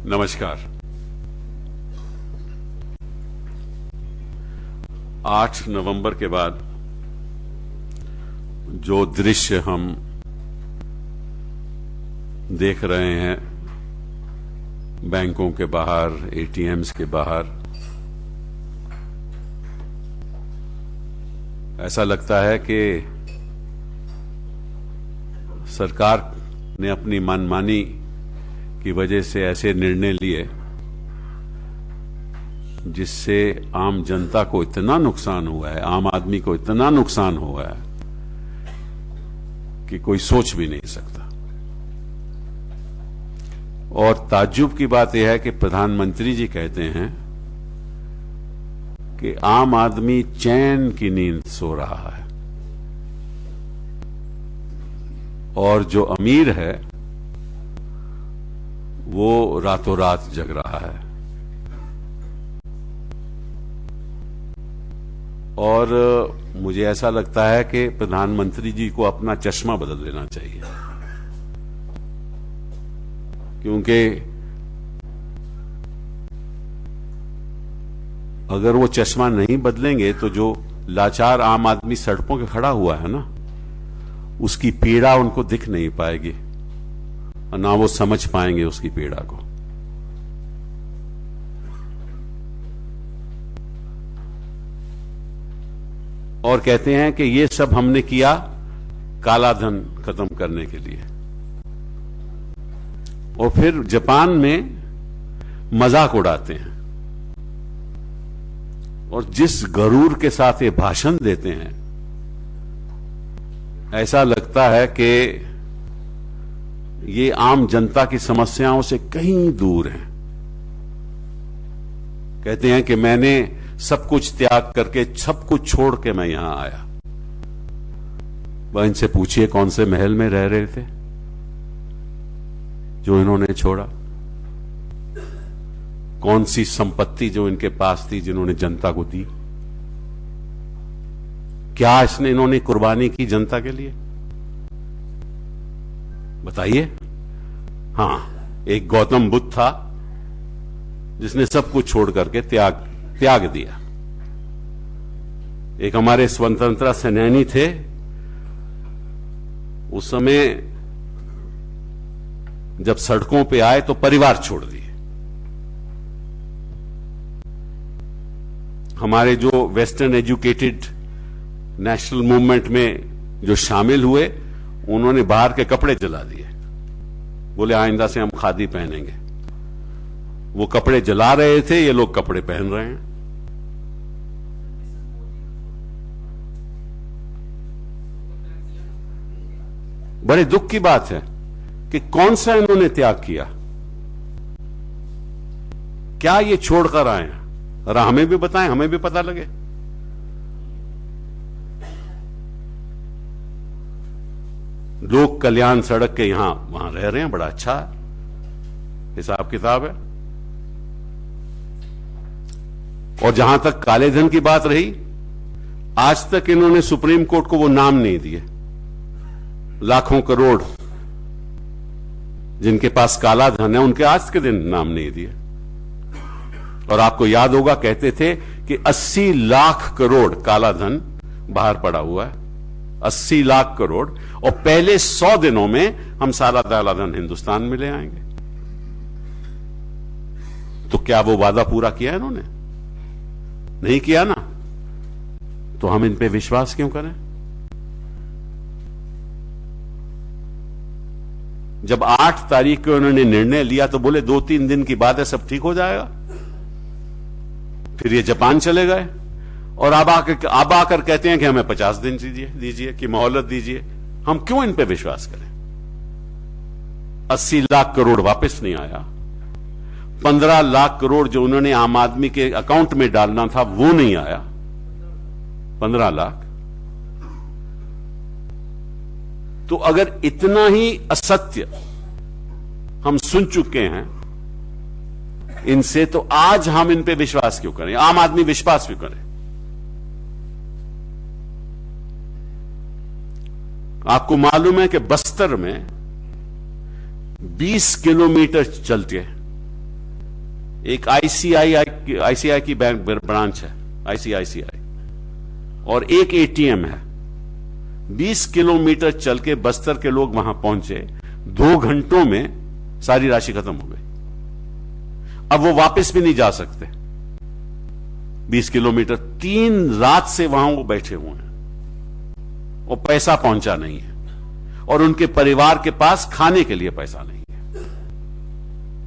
नमस्कार। 8 नवंबर के बाद जो दृश्य हम देख रहे हैं बैंकों के बाहर, एटीएम्स के बाहर, ऐसा लगता है कि सरकार ने अपनी मनमानी की वजह से ऐसे निर्णय लिए जिससे आम जनता को इतना नुकसान हुआ है, आम आदमी को इतना नुकसान हुआ है कि कोई सोच भी नहीं सकता। और ताज्जुब की बात यह है कि प्रधानमंत्री जी कहते हैं कि आम आदमी चैन की नींद सो रहा है और जो अमीर है वो रातों रात जग रहा है। और मुझे ऐसा लगता है कि प्रधानमंत्री जी को अपना चश्मा बदल लेना चाहिए, क्योंकि अगर वो चश्मा नहीं बदलेंगे तो जो लाचार आम आदमी सड़कों पे खड़ा हुआ है ना, उसकी पीड़ा उनको दिख नहीं पाएगी और ना वो समझ पाएंगे उसकी पीड़ा को। और कहते हैं कि ये सब हमने किया काला धन खत्म करने के लिए। और फिर जापान में मजाक उड़ाते हैं और जिस गरूर के साथ ये भाषण देते हैं, ऐसा लगता है कि ये आम जनता की समस्याओं से कहीं दूर हैं। कहते हैं कि मैंने सब कुछ त्याग करके, सब कुछ छोड़ के मैं यहां आया। वह इनसे पूछिए कौन से महल में रह रहे थे जो इन्होंने छोड़ा, कौन सी संपत्ति जो इनके पास थी जिन्होंने जनता को दी, क्या इसने इन्होंने कुर्बानी की जनता के लिए, बताइए। हां, एक गौतम बुद्ध था जिसने सब कुछ छोड़ करके त्याग दिया। एक हमारे स्वतंत्रता सेनानी थे, उस समय जब सड़कों पे आए तो परिवार छोड़ दिए। हमारे जो वेस्टर्न एजुकेटेड नेशनल मूवमेंट में जो शामिल हुए, उन्होंने बाहर के कपड़े जला दिए, बोले आइंदा से हम खादी पहनेंगे। वो कपड़े जला रहे थे, ये लोग कपड़े पहन रहे हैं। बड़े दुख की बात है कि कौन सा इन्होंने त्याग किया, क्या ये छोड़कर आए हैं, और हमें भी बताएं, हमें भी पता लगे। लोक कल्याण सड़क के यहां वहां रह रहे हैं, बड़ा अच्छा हिसाब किताब है। और जहां तक काले धन की बात रही, आज तक इन्होंने सुप्रीम कोर्ट को वो नाम नहीं दिए। लाखों करोड़ जिनके पास काला धन है, उनके आज के दिन नाम नहीं दिए। और आपको याद होगा, कहते थे कि 80 लाख करोड़ काला धन बाहर पड़ा हुआ है, 80 लाख करोड़, और पहले 100 दिनों में हम सारा काला धन हिंदुस्तान में ले आएंगे। तो क्या वो वादा पूरा किया इन्होंने? नहीं किया ना, तो हम इन पे विश्वास क्यों करें? जब 8 तारीख को उन्होंने निर्णय लिया तो बोले 2-3 दिन की बात है, सब ठीक हो जाएगा। फिर ये जापान चले गए और अब आकर कहते हैं कि हमें 50 दिन दीजिए कि मोहलत दीजिए। हम क्यों इन पे विश्वास करें? 80 लाख करोड़ वापस नहीं आया, 15 लाख करोड़ जो उन्होंने आम आदमी के अकाउंट में डालना था वो नहीं आया, 15 लाख। तो अगर इतना ही असत्य हम सुन चुके हैं इनसे, तो आज हम इन पे विश्वास क्यों करें? आम आदमी विश्वास क्यों करे? आपको मालूम है कि बस्तर में 20 किलोमीटर चलते एक आईसीआईसीआई की बैंक ब्रांच है, आईसीआईसीआई, और एक एटीएम है। 20 किलोमीटर चल के बस्तर के लोग वहां पहुंचे, 2 घंटों में सारी राशि खत्म हो गई। अब वो वापस भी नहीं जा सकते। 20 किलोमीटर 3 रात से वहां वो बैठे हुए हैं और पैसा पहुंचा नहीं है, और उनके परिवार के पास खाने के लिए पैसा नहीं है।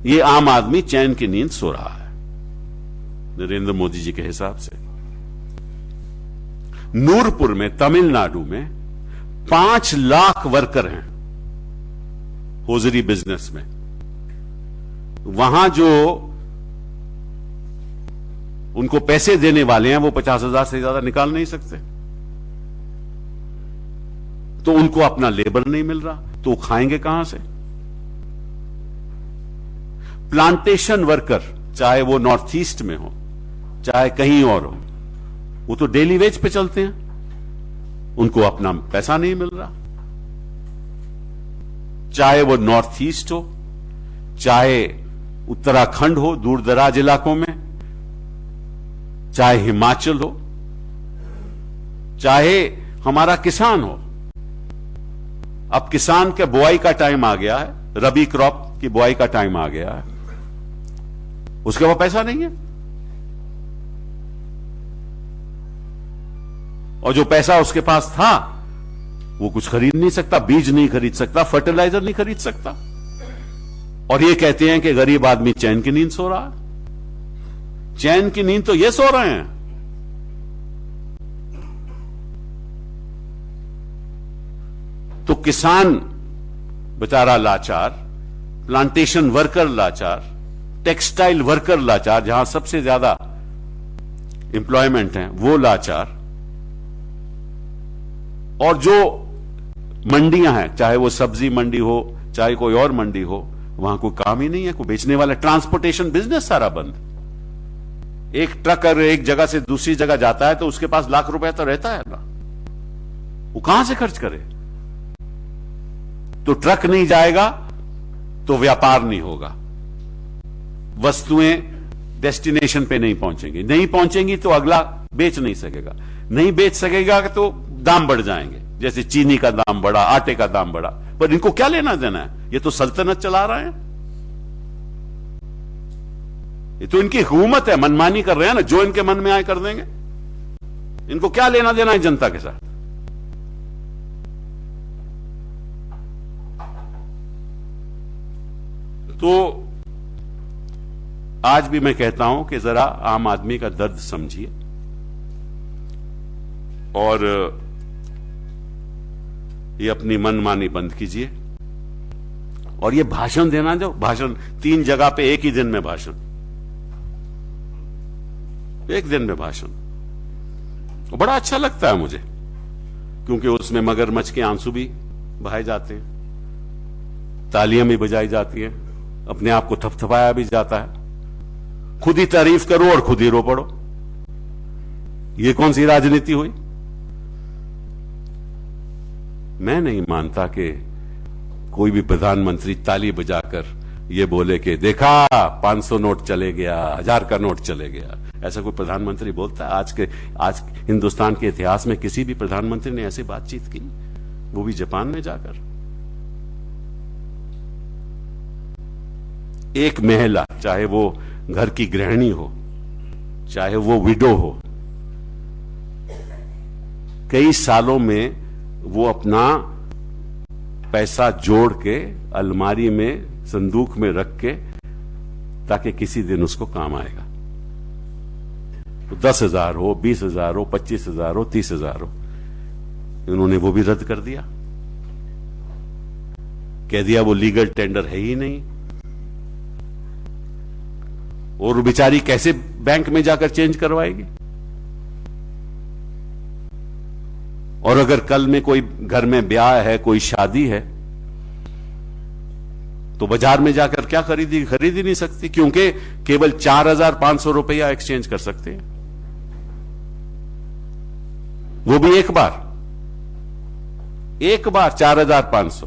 ये आम आदमी चैन की नींद सो रहा है नरेंद्र मोदी जी के हिसाब से। नूरपुर में, तमिलनाडु में 5 लाख वर्कर हैं होजरी बिजनेस में। वहां जो उनको पैसे देने वाले हैं वो 50,000 से ज्यादा निकाल नहीं सकते, तो उनको अपना लेबर नहीं मिल रहा, तो वो खाएंगे कहां से? प्लांटेशन वर्कर, चाहे वो नॉर्थ ईस्ट में हो चाहे कहीं और हो, वो तो डेली वेज पे चलते हैं, उनको अपना पैसा नहीं मिल रहा। चाहे वो नॉर्थ ईस्ट हो, चाहे उत्तराखंड हो दूर दराज इलाकों में, चाहे हिमाचल हो, चाहे हमारा किसान हो। अब किसान के बुआई का टाइम आ गया है, रबी क्रॉप की बुआई का टाइम आ गया है, उसके पास पैसा नहीं है, और जो पैसा उसके पास था वो कुछ खरीद नहीं सकता, बीज नहीं खरीद सकता, फर्टिलाइजर नहीं खरीद सकता, और ये कहते हैं कि गरीब आदमी चैन की नींद सो रहा है। चैन की नींद तो ये सो रहे हैं। तो किसान बेचारा लाचार, प्लांटेशन वर्कर लाचार, टेक्सटाइल वर्कर लाचार, जहां सबसे ज्यादा एम्प्लॉयमेंट है वो लाचार, और जो मंडियां हैं, चाहे वो सब्जी मंडी हो चाहे कोई और मंडी हो, वहां कोई काम ही नहीं है, कोई बेचने वाला। ट्रांसपोर्टेशन बिजनेस सारा बंद। एक ट्रक अगर एक जगह से दूसरी जगह जाता है तो उसके पास लाख रुपए तो रहता है ना, वो कहां से खर्च करे? तो ट्रक नहीं जाएगा तो व्यापार नहीं होगा, वस्तुएं डेस्टिनेशन पे नहीं पहुंचेंगी तो अगला बेच नहीं सकेगा, नहीं बेच सकेगा तो दाम बढ़ जाएंगे, जैसे चीनी का दाम बढ़ा, आटे का दाम बढ़ा, पर इनको क्या लेना देना है? ये तो सल्तनत चला रहे हैं, ये तो इनकी हुकूमत है, मनमानी कर रहे हैं ना, जो इनके मन में आए कर देंगे। इनको क्या लेना देना है जनता के साथ? तो आज भी मैं कहता हूं कि जरा आम आदमी का दर्द समझिए, और ये अपनी मनमानी बंद कीजिए। और ये भाषण देना, जो भाषण 3 जगह पे एक ही दिन में भाषण, एक दिन में भाषण, वो बड़ा अच्छा लगता है मुझे, क्योंकि उसमें मगरमच्छ के आंसू भी बहाए जाते हैं, तालियां भी बजाई जाती हैं, अपने आप को थपथपाया भी जाता है, खुद ही तारीफ करो और खुद ही रो पड़ो। ये कौन सी राजनीति हुई? मैं नहीं मानता कि कोई भी प्रधानमंत्री ताली बजाकर ये बोले कि देखा 500 नोट चले गया, 1000 का नोट चले गया। ऐसा कोई प्रधानमंत्री बोलता है? आज हिंदुस्तान के इतिहास में किसी भी प्रधानमंत्री ने ऐसी बातचीत की, वो भी जापान में जाकर? एक महिला, चाहे वो घर की गृहिणी हो चाहे वो विडो हो, कई सालों में वो अपना पैसा जोड़ के अलमारी में, संदूक में रख के, ताकि किसी दिन उसको काम आएगा। तो 10,000 हो, 20,000 हो, 25,000 हो, 30,000 हो, इन्होंने वो भी रद्द कर दिया, कह दिया वो लीगल टेंडर है ही नहीं। और बेचारी कैसे बैंक में जाकर चेंज करवाएगी? और अगर कल में कोई घर में ब्याह है, कोई शादी है, तो बाजार में जाकर क्या खरीद ही नहीं सकती, क्योंकि केवल 4,500 रुपया एक्सचेंज कर सकते हैं, वो भी एक बार 4,500।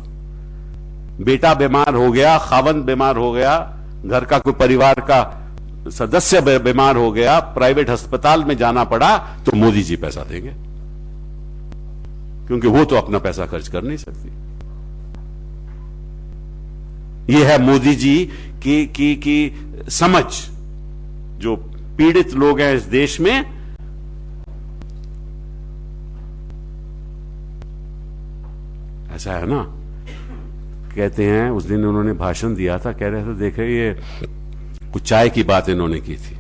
बेटा बीमार हो गया, खावंद बीमार हो गया, घर का कोई परिवार का सदस्य बीमार हो गया, प्राइवेट अस्पताल में जाना पड़ा, तो मोदी जी पैसा देंगे, क्योंकि वो तो अपना पैसा खर्च कर नहीं सकती। ये है मोदी जी की समझ। जो पीड़ित लोग हैं इस देश में, ऐसा है ना, कहते हैं, उस दिन उन्होंने भाषण दिया था, कह रहे थे देखे ये कुछ चाय की बात इन्होंने की थी,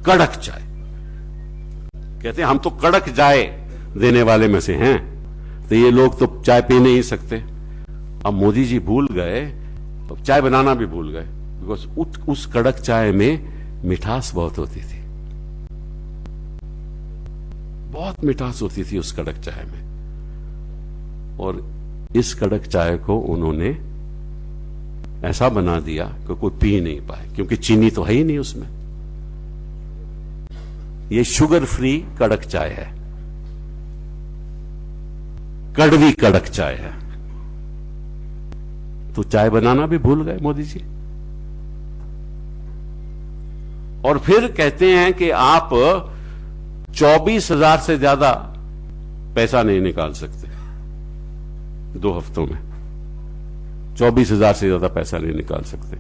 कड़क चाय। कहते हैं हम तो कड़क चाय देने वाले में से हैं, तो ये लोग तो चाय पी नहीं सकते। अब मोदी जी भूल गए, तो चाय बनाना भी भूल गए, बिकॉज उस कड़क चाय में मिठास बहुत होती थी, बहुत मिठास होती थी उस कड़क चाय में। और इस कड़क चाय को उन्होंने ऐसा बना दिया कि कोई पी नहीं पाए, क्योंकि चीनी तो है ही नहीं उसमें। ये शुगर फ्री कड़क चाय है, कड़वी कड़क चाय है। तो चाय बनाना भी भूल गए मोदी जी। और फिर कहते हैं कि आप 24,000 से ज्यादा पैसा नहीं निकाल सकते 2 हफ्तों में। 24,000 से ज्यादा पैसा नहीं निकाल सकते।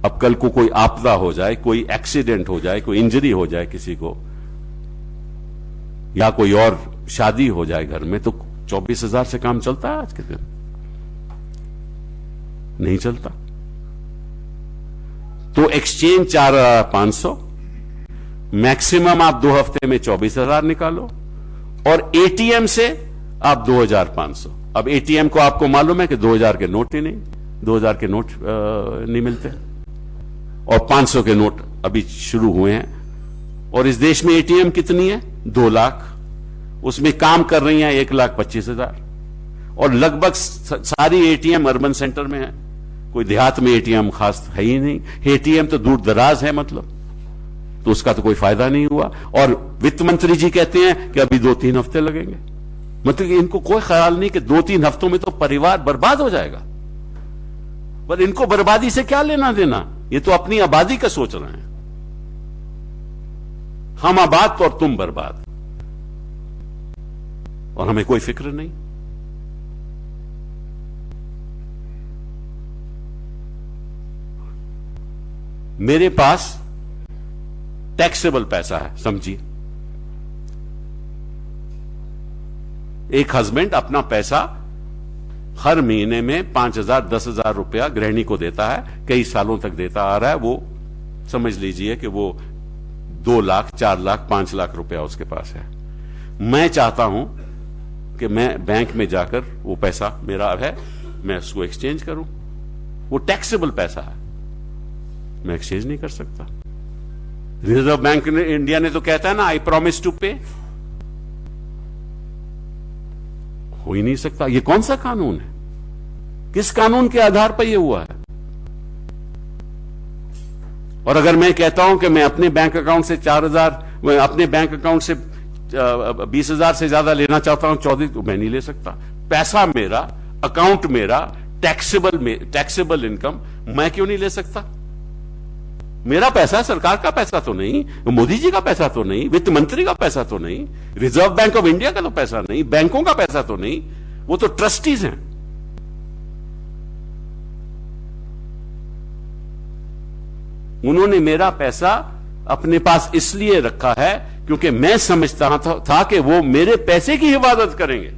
अब कल को कोई आपदा हो जाए, कोई एक्सीडेंट हो जाए, कोई इंजरी हो जाए किसी को, या कोई और शादी हो जाए घर में, तो 24,000 से काम चलता है आज के दिन? नहीं चलता। तो एक्सचेंज 4,500, मैक्सिमम आप 2 हफ्ते में 24,000 निकालो, और एटीएम से आप 2,500। अब एटीएम को आपको मालूम है कि 2,000 के नोट ही नहीं, 2,000 के नोट नहीं मिलते, और 500 के नोट अभी शुरू हुए हैं। और इस देश में एटीएम कितनी है? 2 लाख, उसमें काम कर रही हैं 1,25,000, और लगभग सारी एटीएम अर्बन सेंटर में है, कोई देहात में एटीएम खास है ही नहीं। एटीएम तो दूर दराज है, मतलब तो उसका तो कोई फायदा नहीं हुआ। और वित्त मंत्री जी कहते हैं कि अभी 2-3 हफ्ते लगेंगे। मतलब कि इनको कोई ख्याल नहीं कि 2-3 हफ्तों में तो परिवार बर्बाद हो जाएगा। पर इनको बर्बादी से क्या लेना देना, ये तो अपनी आबादी का सोच रहे हैं। हम आबाद और तुम बर्बाद, और हमें कोई फिक्र नहीं। मेरे पास टैक्सेबल पैसा है, समझिए। एक हस्बैंड अपना पैसा हर महीने में 5,000 10,000 रुपया गृहिणी को देता है, कई सालों तक देता आ रहा है। वो समझ लीजिए कि वो 2 लाख 4 लाख 5 लाख रुपया उसके पास है। मैं चाहता हूं कि मैं बैंक में जाकर, वो पैसा मेरा है, मैं उसको एक्सचेंज करूं। वो टैक्सेबल पैसा है, मैं एक्सचेंज नहीं कर सकता। रिजर्व बैंक ने, इंडिया ने तो कहता है ना, आई प्रॉमिस टू पे। हो ही नहीं सकता। ये कौन सा कानून है? किस कानून के आधार पर यह हुआ है? और अगर मैं कहता हूं कि मैं अपने बैंक अकाउंट से 4,000, मैं अपने बैंक अकाउंट से 20,000 से ज्यादा लेना चाहता हूं 14, तो मैं नहीं ले सकता। पैसा मेरा, अकाउंट मेरा, टैक्सेबल इनकम, मैं क्यों नहीं ले सकता? मेरा पैसा, सरकार का पैसा तो नहीं, मोदी जी का पैसा तो नहीं, वित्त मंत्री का पैसा तो नहीं, रिजर्व बैंक ऑफ इंडिया का तो पैसा नहीं, बैंकों का पैसा तो नहीं, वो तो ट्रस्टीज हैं। उन्होंने मेरा पैसा अपने पास इसलिए रखा है क्योंकि मैं समझता था कि वो मेरे पैसे की हिफाजत करेंगे,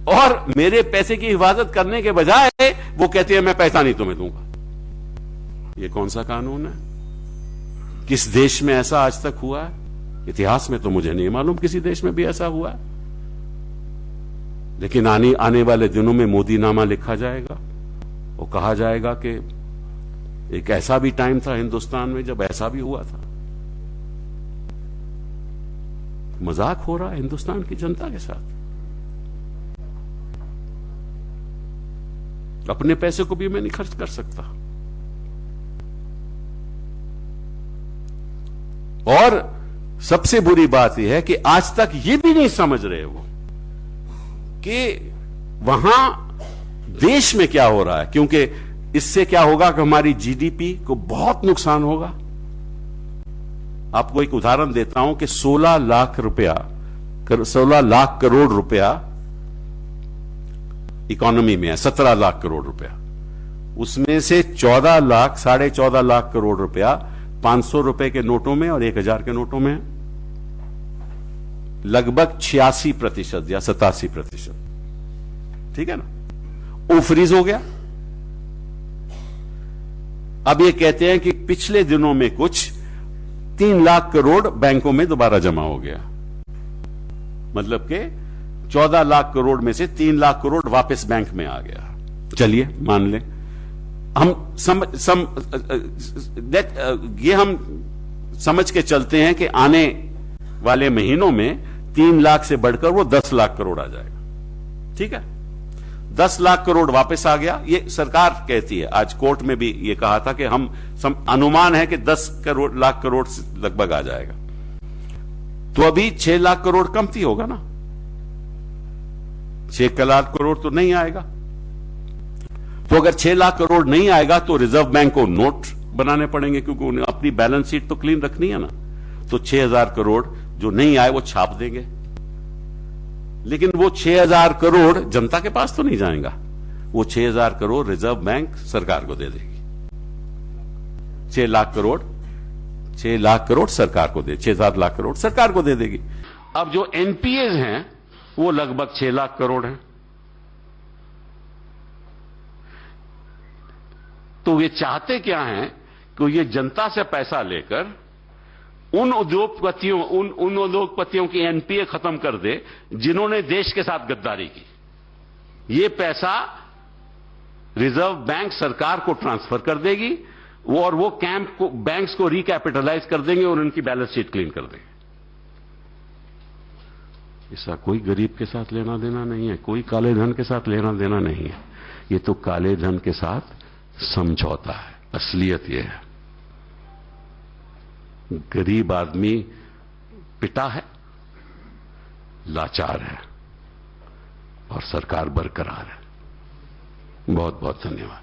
और मेरे पैसे की हिफाजत करने के बजाय वो कहते हैं मैं पैसा नहीं तुम्हें दूंगा। ये कौन सा कानून है? किस देश में ऐसा आज तक हुआ है? इतिहास में तो मुझे नहीं मालूम किसी देश में भी ऐसा हुआ है। लेकिन आने वाले दिनों में मोदीनामा लिखा जाएगा, वो कहा जाएगा कि एक ऐसा भी टाइम था हिंदुस्तान में जब ऐसा भी हुआ था। मजाक हो रहा है हिंदुस्तान की जनता के साथ। अपने पैसे को भी मैं नहीं खर्च कर सकता। और सबसे बुरी बात यह है कि आज तक ये भी नहीं समझ रहे वो कि वहां देश में क्या हो रहा है, क्योंकि इससे क्या होगा कि हमारी जीडीपी को बहुत नुकसान होगा। आपको एक उदाहरण देता हूं कि 16 लाख करोड़ रुपया इकोनॉमी में है, 17 लाख करोड़ रुपया, उसमें से 14 लाख, 14.5 लाख करोड़ रुपया 500 रुपए के नोटों में और 1000 के नोटों में है। लगभग 86% या 87%, ठीक है ना, वो फ्रीज हो गया। अब ये कहते हैं कि पिछले दिनों में कुछ 3 लाख करोड़ बैंकों में दोबारा जमा हो गया, मतलब कि 14 लाख करोड़ में से 3 लाख करोड़ वापस बैंक में आ गया। चलिए मान लें, हम ये हम समझ के चलते हैं कि आने वाले महीनों में 3 लाख से बढ़कर वो 10 लाख करोड़ आ जाएगा, ठीक है। 10 लाख करोड़ वापस आ गया, ये सरकार कहती है। आज कोर्ट में भी ये कहा था कि हम अनुमान है कि 10 लाख करोड़ लगभग आ जाएगा, तो अभी 6 लाख करोड़ कमती होगा ना, 6 लाख करोड़ तो नहीं आएगा। तो अगर 6 लाख करोड़ नहीं आएगा तो रिजर्व बैंक को नोट बनाने पड़ेंगे, क्योंकि उन्हें अपनी बैलेंस शीट तो क्लीन रखनी है ना। तो 6000 करोड़ जो नहीं आए वो छाप देंगे, लेकिन वो 6000 करोड़ जनता के पास तो नहीं जाएगा, वो 6000 करोड़ रिजर्व बैंक सरकार को दे देगी। 6 लाख करोड़ सरकार को दे, 6-7 लाख करोड़ सरकार को दे देगी। अब जो एनपीए हैं वो लगभग 6 लाख करोड़ हैं। तो ये चाहते क्या हैं कि ये जनता से पैसा लेकर उन उद्योगपतियों की एनपीए खत्म कर दे जिन्होंने देश के साथ गद्दारी की। ये पैसा रिजर्व बैंक सरकार को ट्रांसफर कर देगी, और वो बैंक्स को रिकैपिटलाइज कर देंगे और उनकी बैलेंस शीट क्लीन कर देंगे। ऐसा कोई गरीब के साथ लेना देना नहीं है, कोई काले धन के साथ लेना देना नहीं है। ये तो काले धन के साथ समझौता है। असलियत यह है, गरीब आदमी पिटा है, लाचार है, और सरकार बरकरार है। बहुत बहुत धन्यवाद।